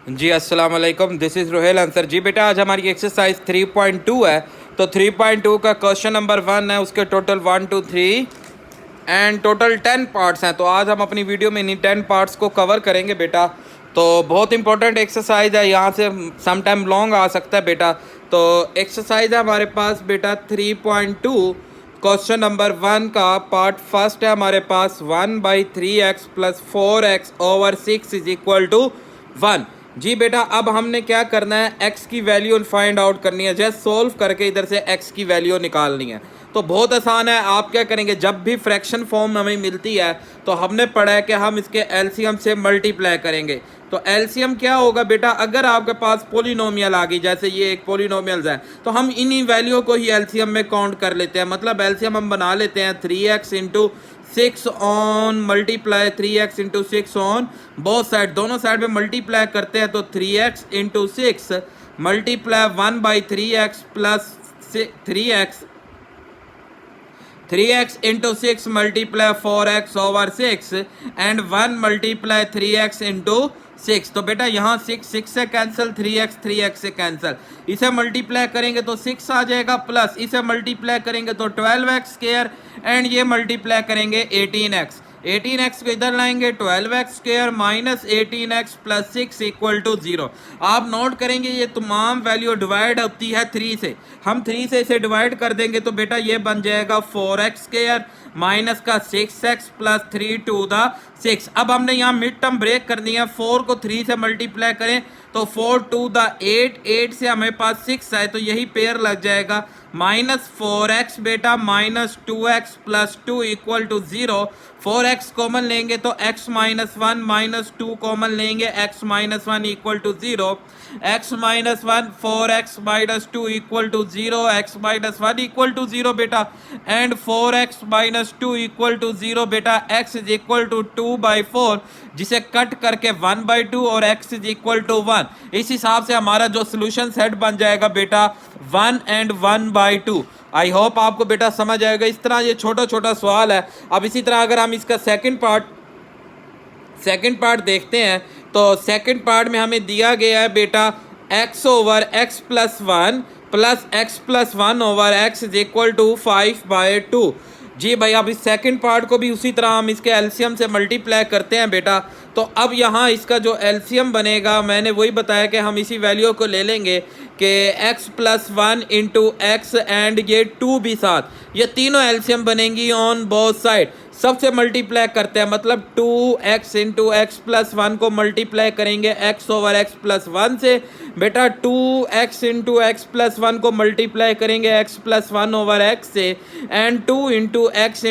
जी अस्सलाम वालेकुम, this is Rohel answer. जी बेटा, आज हमारी एक्सरसाइज 3.2 है। तो 3.2 का क्वेश्चन नंबर 1 है, उसके टोटल 1 2 3 एंड टोटल 10 पार्ट्स हैं। तो आज हम अपनी वीडियो में इन्हीं 10 पार्ट्स को कवर करेंगे बेटा। तो बहुत इंपॉर्टेंट एक्सरसाइज है, यहाँ से सम टाइम लॉन्ग आ सकता है बेटा। तो एक्सरसाइज है हमारे पास बेटा 3.2, क्वेश्चन नंबर 1 का पार्ट फर्स्ट है हमारे पास 1/3x plus 4x over 6 is equal to 1। जी बेटा, अब हमने क्या करना है, x की वैल्यू फाइंड आउट करनी है। जस्ट सोल्व करके इधर से x की वैल्यू निकालनी है। तो बहुत आसान है। आप क्या करेंगे, जब भी फ्रैक्शन फॉर्म हमें मिलती है तो हमने पढ़ा है कि हम इसके एलसीएम से मल्टीप्लाई करेंगे। तो एलसीएम क्या होगा बेटा, अगर आपके पास पोलिनोमियल आ गई, जैसे ये एक पोलिनोमियल्स है, तो हम इन्हीं वैल्यू को ही एलसीएम में काउंट कर लेते हैं। मतलब एलसीएम हम बना लेते हैं 3x into 6 on multiply 3x into 6 on both side, दोनों साइड में मल्टीप्लाई करते हैं। तो 3x into 6 multiply 1/3x plus 3x into 6 multiply 4x over 6 and 1 multiply 3x into 6। तो बेटा यहाँ 6 से कैंसिल, 3x से कैंसिल, इसे मल्टीप्लाई करेंगे तो 6 आ जाएगा, प्लस इसे मल्टीप्लाई करेंगे तो 12x स्क्वायर एंड ये मल्टीप्लाई करेंगे 18x को इधर लाएंगे, 12x square minus 18x plus 6 equal to 0। आप नोट करेंगे ये तमाम वैल्यू डिवाइड होती है 3 से। हम 3 से इसे डिवाइड कर देंगे तो बेटा ये बन जाएगा 4x स्क्वायर माइनस का 6x प्लस 3 टू द 6। अब हमने यहाँ मिड टर्म ब्रेक करनी है। 4 को 3 से मल्टीप्लाई करें तो 4 टू द 8 से हमें पास 6 आए, तो यही पेयर लग जाएगा। माइनस 4x बेटा minus 2x plus 2 equal to 0। 4x common लेंगे तो x माइनस 1 माइनस 2 कॉमन लेंगे, x minus 1 equal to 0। x minus 1 4x minus 2 equal to 0, x minus 1 equal to 0 बेटा, and 4x minus 2 equal to 0 बेटा। x is equal to 2/4, जिसे cut करके 1/2 और x is equal to 1। इस हिसाब से हमारा जो सोल्यूशन सेट बन जाएगा बेटा 1 एंड 1/2। आई होप आपको बेटा समझ आएगा। इस तरह ये छोटा छोटा सवाल है। अब इसी तरह अगर हम इसका सेकंड पार्ट देखते हैं तो सेकंड पार्ट में हमें दिया गया है बेटा x over x plus 1 plus x plus 1 over x is equal to 5/2। जी भाई, अब इस सेकंड पार्ट को भी उसी तरह हम इसके एलसीएम से मल्टीप्लाई करते हैं बेटा। तो अब यहाँ इसका जो एलसीएम बनेगा, मैंने वही बताया कि हम इसी वैल्यू को ले लेंगे कि x plus 1 into x and ये 2 भी साथ, ये तीनों एलसीएम बनेंगी ऑन बोथ साइड। सबसे मल्टीप्लाई करते हैं, मतलब 2x इंटू एक्स प्लस 1 को मल्टीप्लाई करेंगे x ओवर x प्लस 1 से बेटा। 2x इंटू एक्स प्लस 1 को मल्टीप्लाई करेंगे x प्लस 1 ओवर x से, एंड 2 इंटू एक्स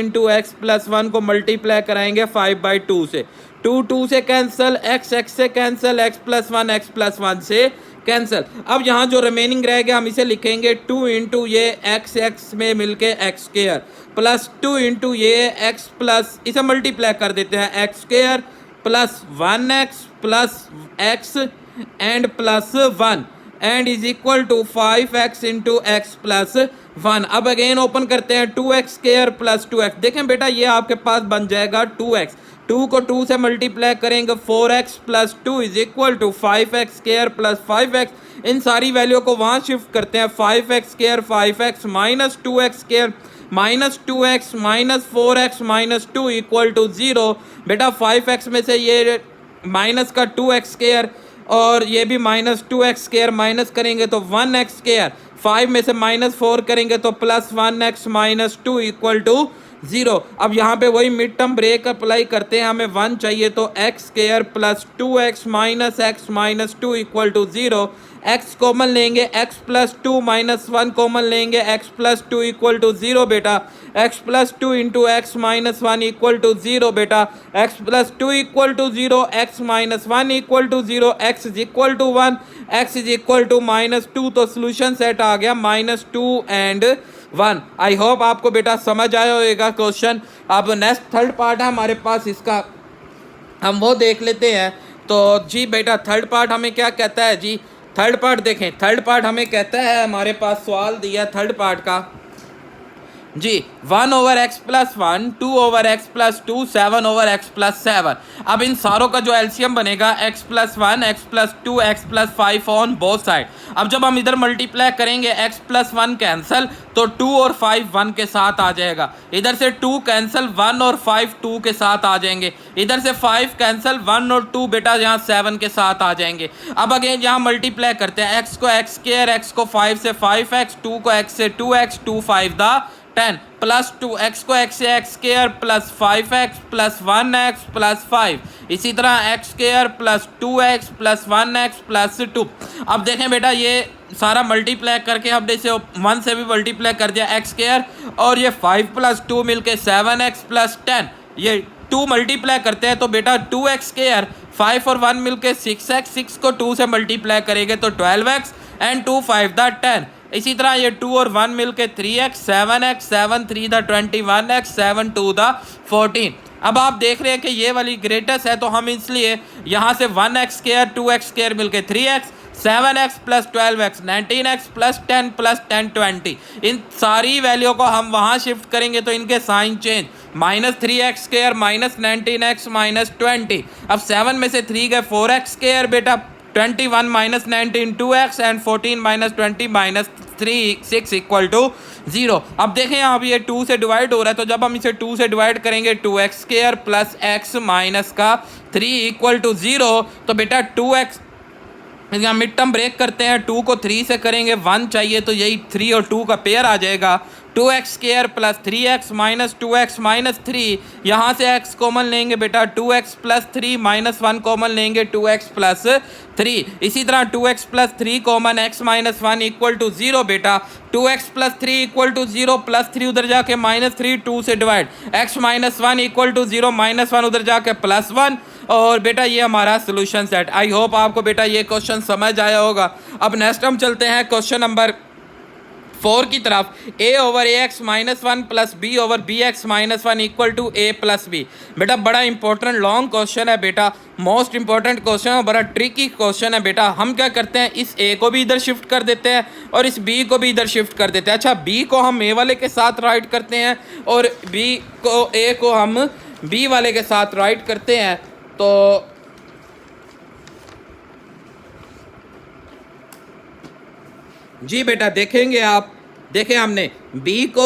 प्लस 1 को मल्टीप्लाई कराएंगे 5/2 से। 2 से कैंसिल, x से कैंसिल, x प्लस 1 से कैंसिल। अब यहाँ जो रिमेनिंग रह गया हम इसे लिखेंगे 2 इंटू ये x में मिलके x स्क्वायर प्लस 2 इंटू ये x प्लस, इसे मल्टीप्लाई कर देते हैं x square plus 1x plus x and plus 1 and is equal to 5x into x plus 1। अब अगेन ओपन करते हैं 2x स्क्वायर प्लस 2x। देखें बेटा ये आपके पास बन जाएगा 2x, 2 को 2 से मल्टीप्लाई करेंगे 4x plus 2 is equal to 5x square plus 5x। इन सारी वैल्यू को वहाँ शिफ्ट करते हैं, 5x square 5x minus 2x square minus 2x minus 4x minus 2 equal to 0। बेटा 5x में से ये माइनस का 2x स्क्वायर और ये भी माइनस 2x स्क्वायर माइनस करेंगे तो 1x स्क्वायर, 5 में से माइनस 4 करेंगे तो plus 1x minus 2 equal to 0। अब यहाँ पे वही मिड टर्म ब्रेक अप्लाई करते हैं, हमें 1 चाहिए तो x square plus 2x minus 2 equal to 0। x common लेंगे, x प्लस 2 माइनस 1 कॉमन लेंगे, x प्लस 2 इक्वल टू 0 बेटा। x plus 2 into x minus 1 equal to 0 बेटा। x plus 2 equal to 0, x minus 1 equal to 0, x is equal to 1, x is equal to minus 2। तो solution set आ गया -2 and 1। I hope आपको बेटा समझ आया होगा question. अब नेक्स्ट थर्ड पार्ट है हमारे पास, इसका हम वो देख लेते हैं। तो जी बेटा थर्ड पार्ट हमें क्या कहता है जी, थर्ड पार्ट देखें। थर्ड पार्ट हमें कहता है, हमारे पास सवाल दिया थर्ड पार्ट का जी 1/x+1, 2/x+2, 7/x+7। अब इन सारों का जो एलसीएम बनेगा x+1, x+2, x+5 on both side. अब जब हम इधर मल्टीप्लाई करेंगे x+1 कैंसल तो 2 और 5 1 के साथ आ जाएगा, इधर से 2 कैंसल 1 और 5 2 के साथ आ जाएंगे, इधर से 5 कैंसल 1 और 2 बेटा यहाँ 7 के साथ आ जाएंगे। अब अगेन यहाँ मल्टीप्लाई करते हैं, x को x स्क्वायर, x को 5 से 5x, 2 को x से 2x, 2 5 दा 10 प्लस 2 x को x से x square plus 5x plus 1x plus 5, इसी तरह x square plus 2x plus 1x plus 2। अब देखें बेटा ये सारा मल्टीप्लाई करके हमने इसे 1 से भी मल्टीप्लाई कर दिया x स्क्वायर, और ये 5 प्लस 2 मिलके 7x प्लस 10, ये 2 मल्टीप्लाई करते हैं तो बेटा 2x स्क्वायर 5 और 1 मिलके 6x, 6 को 2 से मल्टीप्लाई करेंगे तो 12x एंड 2 5 द 10। इसी तरह ये 2 और 1 मिलके 3x, 7x, 7 3 द 21x, 7 2 द 14। अब आप देख रहे हैं कि ये वाली ग्रेटेस्ट है तो हम इसलिए यहाँ से 1x स्क्वायर 2x स्क्वायर मिलके 3x, 7x plus 12x 19x plus 10 plus 10 20, इन सारी वैल्यू को हम वहाँ शिफ्ट करेंगे तो इनके sign change, -3x square minus 19x minus 20। अब 7 में से 3 गए 4x स्क्वायर बेटा, 21 minus 19 2x and 14 minus 20 minus 3 6 equal to 0। अब देखें यहाँ भी ये 2 से डिवाइड हो रहा है तो जब हम इसे 2 से डिवाइड करेंगे 2x square plus x minus का 3 इक्वल टू 0, तो बेटा 2x यहाँ मिड टर्म ब्रेक करते हैं, 2 को 3 से करेंगे 1 चाहिए तो यही 3 और 2 का पेयर आ जाएगा, 2x square plus 3x minus 2x minus 3, यहाँ से x कॉमन लेंगे बेटा 2x प्लस 3 माइनस 1 कॉमन लेंगे 2x प्लस 3, इसी तरह 2x plus 3 common x minus 1 equal to 0 बेटा, 2x plus 3 equal to 0 plus 3 उधर जाके माइनस 3 2 से divide, x minus 1 equal to 0 minus 1 उधर जाके प्लस 1, और बेटा ये हमारा सोल्यूशन सेट। आई होप आपको बेटा ये क्वेश्चन समझ आया होगा। अब नेक्स्ट हम चलते हैं क्वेश्चन नंबर 4 की तरफ, a/ax minus 1 plus b/bx minus 1 equal to a plus b. बेटा बड़ा इंपॉर्टेंट लॉन्ग क्वेश्चन है बेटा, मोस्ट इंपॉर्टेंट क्वेश्चन है, बड़ा ट्रिकी क्वेश्चन है बेटा। हम क्या करते हैं, इस a को भी इधर शिफ्ट कर देते हैं और इस b को भी इधर शिफ्ट कर देते हैं। अच्छा b को हम a वाले के साथ राइट करते हैं और a को हम b वाले के साथ राइट करते हैं, तो जी बेटा देखेंगे आप, देखें हमने b को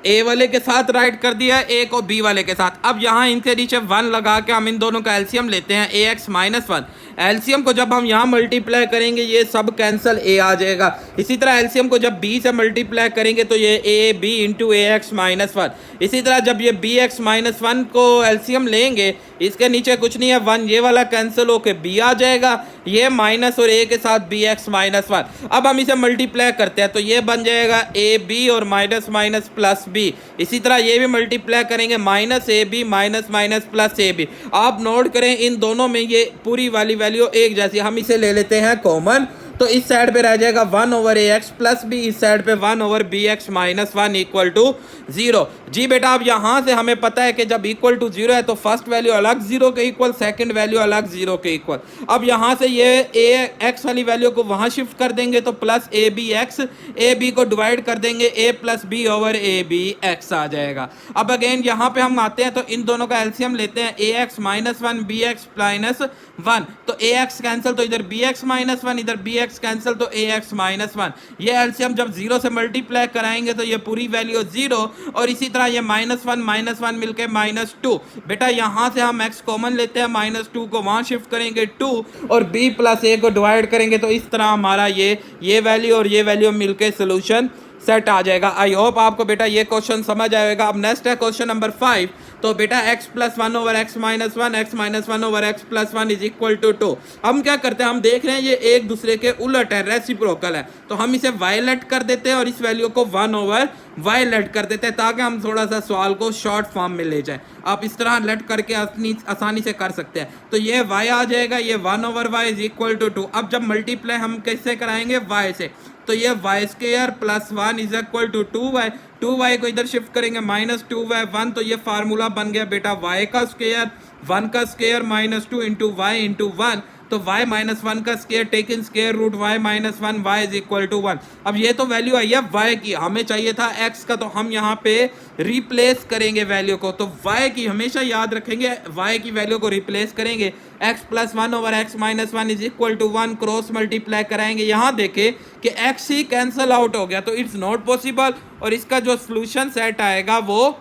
a वाले के साथ राइट कर दिया है, a को b वाले के साथ। अब यहाँ इनके नीचे 1 लगा के हम इन दोनों का एलसीएम लेते हैं, ax माइनस 1। एलसीएम को जब हम यहाँ मल्टीप्लाई करेंगे ये सब कैंसल a आ जाएगा। इसी तरह एलसीएम को जब b से मल्टीप्लाई करेंगे तो ये a b into ax minus 1। इसी तरह जब ये bx माइनस 1 को एलसीएम लेंगे, इसके नीचे कुछ नहीं है 1, ये वाला कैंसिल होके b आ जाएगा, ये माइनस और a के साथ bx माइनस 1। अब हम इसे मल्टीप्लाई करते हैं तो ये बन जाएगा ab और माइनस माइनस प्लस b। इसी तरह ये भी मल्टीप्लाई करेंगे, minus ab minus minus plus ab। आप नोट करें इन दोनों में ये पूरी वाली वैल्यू एक जैसी, हम इसे ले लेते हैं कॉमन, तो इस साइड पे रह जाएगा 1/ax प्लस b, इस साइड पे 1/bx माइनस 1 इक्वल टू 0। जी बेटा अब यहाँ से हमें पता है कि जब इक्वल टू 0 है तो फर्स्ट वैल्यू अलग 0 के इक्वल, सेकंड वैल्यू अलग 0 के इक्वल। अब यहाँ से ये ax वाली वैल्यू को वहाँ शिफ्ट कर देंगे तो प्लस abx, ab को डिवाइड कर देंगे a plus b over abx आ जाएगा। अब अगेन यहाँ पे हम आते हैं तो इन दोनों का एलसीएम लेते हैं, ax माइनस 1 bx माइनस 1, तो ax कैंसिल तो इधर bx माइनस 1, इधर bx कैंसिल तो ax माइनस 1। ये एलसीएम जब 0 से मल्टीप्लाई कराएंगे तो ये पूरी वैल्यू 0, और इसी तरह ये माइनस 1 मिलके माइनस 2। बेटा यहाँ से हम x कॉमन लेते हैं, माइनस 2 को वहाँ शिफ्ट करेंगे 2 और b प्लस a को डिवाइड करेंगे तो इस तरह हमारा ये वैल्यू और ये वैल्यू मिलके सोल्यूशन सेट आ जाएगा। आई होप आपको बेटा ये क्वेश्चन समझ आएगा। अब नेक्स्ट है क्वेश्चन नंबर 5, तो बेटा x plus 1 over x minus 1, x minus 1 over x plus 1 is equal to 2। हम क्या करते हैं, हम देख रहे हैं ये एक दूसरे के उलट है, रेसिप्रोकल है, तो हम इसे y लेट कर देते हैं और इस वैल्यू को 1 ओवर y लेट कर देते हैं ताकि हम थोड़ा सा सवाल को शॉर्ट फॉर्म में ले जाए। आप इस तरह लेट करके आसानी से कर सकते हैं। तो ये y आ जाएगा, ये 1 over y is equal to 2। अब जब मल्टीप्लाई हम कैसे कराएंगे, y से, तो ये y square plus 1 is equal to 2y, 2y को इधर शिफ्ट करेंगे माइनस 2y 1, तो ये फार्मूला बन गया बेटा y का स्क्वायर 1 का square minus 2 into y into 1, तो y माइनस वन का square take in square root y minus one, y is equal to 1। अब ये तो वैल्यू आई है y की, हमें चाहिए था x का, तो हम यहाँ पे रिप्लेस करेंगे वैल्यू को। तो y की हमेशा याद रखेंगे, y की वैल्यू को रिप्लेस करेंगे, x plus one over x minus one is equal to 1, cross multiply कराएंगे। यहाँ देखें कि x ही कैंसल आउट हो गया, तो इट्स नॉट पॉसिबल, और इसका जो सोल्यूशन सेट आएगा वो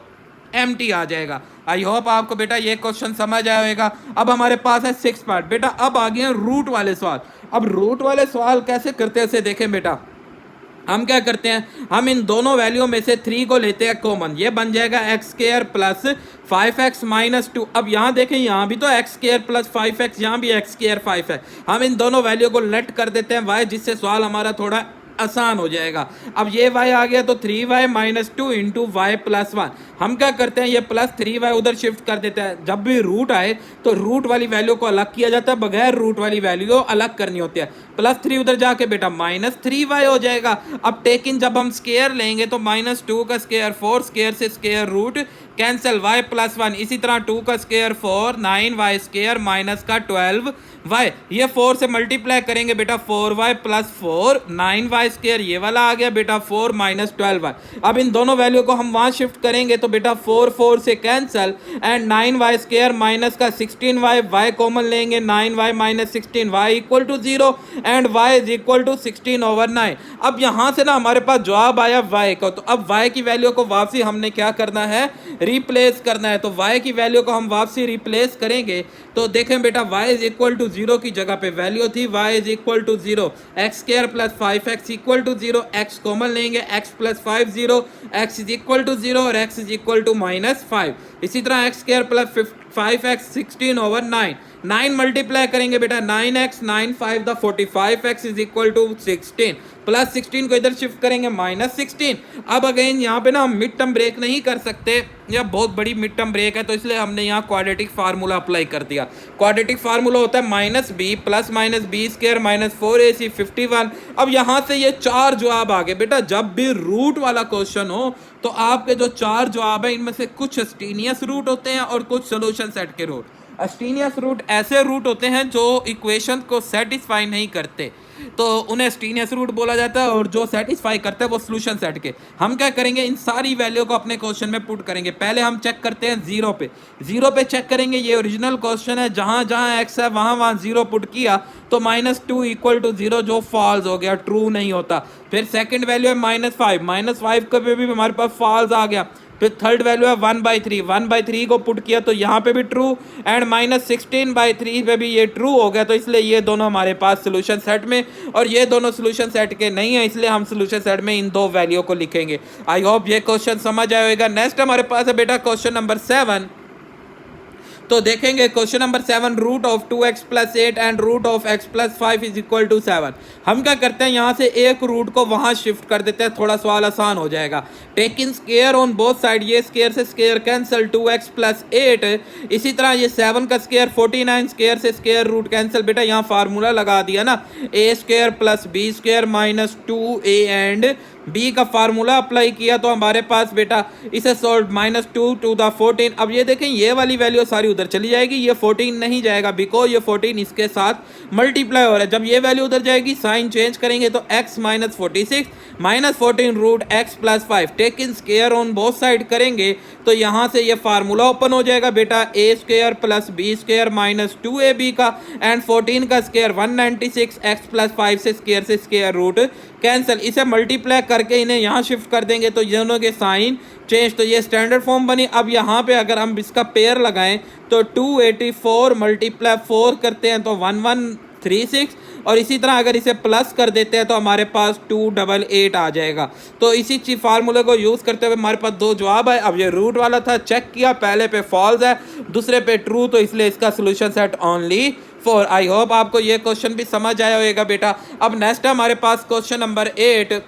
एम्प्टी आ जाएगा। आई होप आपको बेटा ये क्वेश्चन समझ आया होगा। अब हमारे पास है 6 पार्ट। बेटा अब आ गए रूट वाले सवाल। अब रूट वाले सवाल कैसे करते हैं उसे देखें बेटा। हम क्या करते हैं, हम इन दोनों वैल्यू में से 3 को लेते हैं कॉमन, ये बन जाएगा x square plus 5x minus 2। अब यहाँ देखें, यहाँ भी तो एक्स स्क्वायर प्लस 5x, यहाँ भी एक्स स्क्वायर 5x। हम इन दोनों वैल्यू को लेट कर देते हैं y, जिससे सवाल हमारा थोड़ा आसान हो जाएगा। अब ये y आ गया तो 3y minus 2 into Y plus 1। हम क्या करते हैं, ये प्लस 3y उधर शिफ्ट कर देते हैं। जब भी रूट आए तो रूट वाली वैल्यू को अलग किया जाता है, बगैर रूट वाली वैल्यू को अलग करनी होती है। प्लस 3 उधर जाके बेटा माइनस 3y हो जाएगा। अब टेकिन जब हम स्केयर लेंगे तो माइनस 2 का स्केयर 4, स्केयर से square root cancel, y plus 1। इसी तरह 2 का स्केयर 4, 9y स्केयर माइनस का 12y। ये 4 से मल्टीप्लाई करेंगे बेटा, 4y प्लस 4, 9y स्केयर, ये वाला आ गया बेटा 4 माइनस 12y। अब इन दोनों वैल्यू को हम वहां शिफ्ट करेंगे तो बेटा 4 4 से cancel, and 9y square minus का 16y, y कॉमन लेंगे, 9y minus 16, y equal to 0 and y is equal to 16 over 9। अब यहां से ना हमारे पास जवाब आया y का, तो अब y की वैल्यू को वापसी हमने क्या करना है, रिप्लेस करना है। तो y की वैल्यू को हम वापसी रिप्लेस करेंगे तो देखें बेटा y इज इक्वल टू 0 की जगह पे वैल्यू थी y is equal to 0, x square plus 5x equal to 0, x common लेंगे, x plus 5 0, x is equal to 0 और x is equal to minus 5। इसी तरह x square plus 5x 16 over 9, 9 multiply करेंगे बेटा, 9x 9 5 द 45x is equal to 16, plus 16 को इधर shift करेंगे माइनस 16। अब अगेन यहाँ पे ना हम मिड टर्म ब्रेक नहीं कर सकते, यह बहुत बड़ी मिड टर्म ब्रेक है, तो इसलिए हमने यहाँ क्वाड्रेटिक फार्मूला अप्लाई कर दिया। क्वाड्रेटिक फार्मूला होता है minus b plus minus b square minus 4ac 51। अब यहाँ से ये 4 जवाब आ गए बेटा। जब भी रूट वाला क्वेश्चन हो तो आपके जो 4 जवाब है इनमें से कुछ अस्टीनियस रूट होते हैं और कुछ सोल्यूशन सेट के रूट। अस्टीनियस रूट ऐसे रूट होते हैं जो इक्वेशन को सेटिस्फाई नहीं करते, तो उन्हें अस्टीनियस रूट बोला जाता है, और जो सेटिस्फाई करते हैं वो सोल्यूशन सेट के। हम क्या करेंगे, इन सारी वैल्यू को अपने क्वेश्चन में पुट करेंगे। पहले हम चेक करते हैं 0 पे, 0 पे चेक करेंगे। ये ओरिजिनल क्वेश्चन है, जहां जहां x है वहां वहां 0 पुट किया तो -2 इक्वल टू 0 जो फॉल्स हो गया, ट्रू नहीं होता। फिर सेकंड वैल्यू है -5 का भी हमारे पास फॉल्स आ गया। फिर थर्ड वैल्यू है 1/3 को पुट किया तो यहाँ पे भी ट्रू, एंड -16/3 पे भी ये ट्रू हो गया। तो इसलिए ये दोनों हमारे पास सोल्यूशन सेट में, और ये दोनों सोल्यूशन सेट के नहीं है, इसलिए हम सोल्यूशन सेट में इन 2 वैल्यू को लिखेंगे। आई होप ये क्वेश्चन समझ आएगा। नेक्स्ट हमारे पास है बेटा क्वेश्चन नंबर 7। तो देखेंगे question number 7, root of 2x plus 8 and root of x plus 5 is equal to 7। हम क्या करते हैं, यहाँ से एक रूट को वहां शिफ्ट कर देते हैं, थोड़ा सवाल आसान हो जाएगा। Take in square on both side, ये स्केयर से स्केयर कैंसिल, 2x प्लस 8। इसी तरह ये 7 का स्केयर 49, स्केयर से स्केयर रूट कैंसिल। बेटा यहाँ फार्मूला लगा दिया ना, a square plus b square minus 2a and b का फार्मूला अप्लाई किया तो हमारे पास बेटा इसे सॉल्व -2 टू द 14। अब ये देखें, ये वाली वैल्यू सारी उधर चली जाएगी, ये 14 नहीं जाएगा बिकॉज ये 14 इसके साथ मल्टीप्लाई हो रहा है। जब ये वैल्यू उधर जाएगी साइन चेंज करेंगे तो x minus 46 minus 14 root x plus 5। Take in square on both side करेंगे तो यहाँ से ये फार्मूला ओपन हो जाएगा बेटा, a square plus b square minus 2ab का, एंड 14 का स्क्वायर 196, x प्लस 5 से स्क्वायर रूट कैंसिल। इसे मल्टीप्लाई करके इन्हें यहाँ शिफ्ट कर देंगे तो दोनों के साइन चेंज, तो ये स्टैंडर्ड फॉर्म बनी। अब यहाँ पे अगर हम इसका पेयर लगाएं तो 284 मल्टीप्लाई 4 करते हैं तो 1136, और इसी तरह अगर इसे प्लस कर देते हैं तो हमारे पास 288 आ जाएगा। तो इसी चीज फार्मूले को यूज़ करते हुए हमारे पास 2 जवाब है। अब ये रूट वाला था, चेक किया, पहले पे फॉल्स है, दूसरे पे ट्रू, तो इसलिए इसका solution set only 4। I hope आपको ये क्वेश्चन भी समझ आया होगा बेटा। अब नेक्स्ट है हमारे पास क्वेश्चन नंबर 8।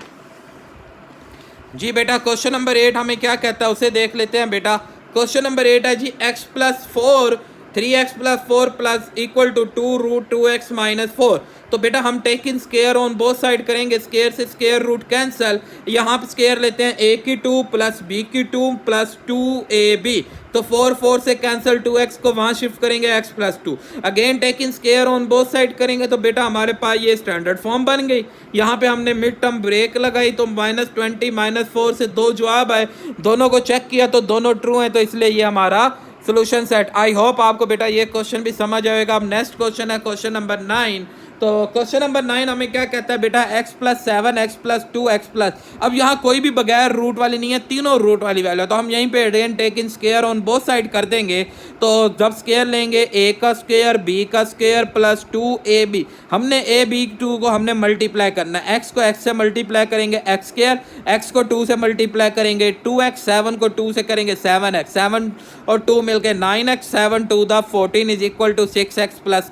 जी बेटा क्वेश्चन नंबर 8 हमें क्या कहता है उसे देख लेते हैं बेटा। क्वेश्चन नंबर 8 है जी, x plus 4 3x plus 4 plus equal to 2 root 2x minus 4। तो बेटा हम take in square on both side करेंगे, स्केयर से स्केयर रूट कैंसिल, यहाँ पे स्केयर लेते हैं a की 2 प्लस b की 2 प्लस 2ab, तो 4 से कैंसिल, 2x को वहां शिफ्ट करेंगे x plus 2, again take in square on both side करेंगे, तो बेटा हमारे पास ये स्टैंडर्ड फॉर्म बन गई। यहाँ पे हमने मिड टर्म ब्रेक लगाई तो -20 -4 से दो जवाब आए, दोनों को चेक किया तो दोनों ट्रू हैं, तो इसलिए ये हमारा सोल्यूशन सेट। आई होप आपको बेटा ये क्वेश्चन भी समझ आएगा। अब नेक्स्ट क्वेश्चन है क्वेश्चन नंबर 9। तो क्वेश्चन नंबर 9 हमें क्या कहता है बेटा, x plus 7 x plus 2 x plus, अब यहाँ कोई भी बगैर रूट वाली नहीं है, तीनों रूट वाली वैल्यू है, तो हम यहीं पे again take in square on both side कर देंगे। तो जब स्केयर लेंगे a का स्केयर b का स्केयर प्लस 2ab, हमने a b 2 को हमने मल्टीप्लाई करना है, x को x से मल्टीप्लाई करेंगे x स्केयर, x को 2 से मल्टीप्लाई करेंगे 2x, 7 को 2 से करेंगे 7x, 7 और 2 मिलके 9x, 7 2 द 14 is equal to 6x plus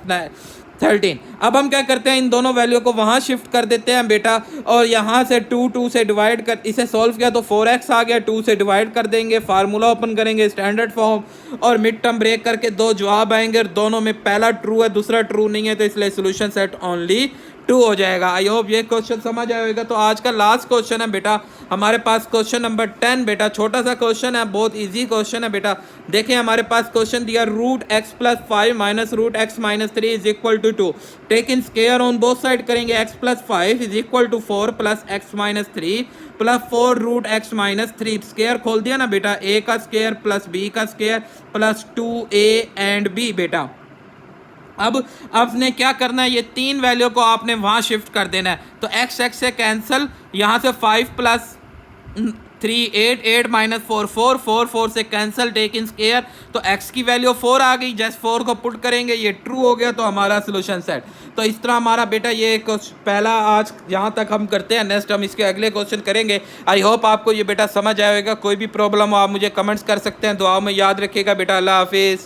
13। अब हम क्या करते हैं, इन दोनों वैल्यू को वहां शिफ्ट कर देते हैं बेटा, और यहाँ से 2 से डिवाइड कर, इसे सॉल्व किया तो 4x आ गया, 2 से डिवाइड कर देंगे, फार्मूला ओपन करेंगे स्टैंडर्ड फॉर्म, और मिड टर्म ब्रेक करके दो जवाब आएंगे, और दोनों में पहला ट्रू है दूसरा ट्रू नहीं है, तो इसलिए सोल्यूशन सेट ओनली 2 हो जाएगा। आई होप ये क्वेश्चन समझ आएगा। तो आज का लास्ट क्वेश्चन है बेटा हमारे पास क्वेश्चन नंबर 10। बेटा छोटा सा क्वेश्चन है, बहुत इजी क्वेश्चन है बेटा। देखें हमारे पास क्वेश्चन दिया root X plus 5 minus root X minus 3 is equal to 2, take in square on both side करेंगे, X plus 5 is equal to 4 plus X minus 3 plus 4 root X minus 3, square खोल दिया ना बेटा, a का square plus b का square plus 2a and b बेटा। अब आपने क्या करना है, ये तीन वैल्यू को आपने वहां शिफ्ट कर देना है, तो x x से कैंसिल, यहाँ से 5 प्लस 3 8 8 माइनस 4 4 4 4 से कैंसिल, टेक इन स्केयर, तो x की वैल्यू 4 आ गई, जस्ट 4 को पुट करेंगे, ये ट्रू हो गया, तो हमारा सोल्यूशन सेट। तो इस तरह हमारा बेटा ये पहला आज यहाँ तक हम करते हैं, नेक्स्ट हम इसके अगले क्वेश्चन करेंगे। आई होप आपको ये बेटा समझ आएगा। कोई भी प्रॉब्लम हो आप मुझे कमेंट्स कर सकते हैं, दुआओं में याद रखिएगा बेटा। अल्लाह हाफिज़।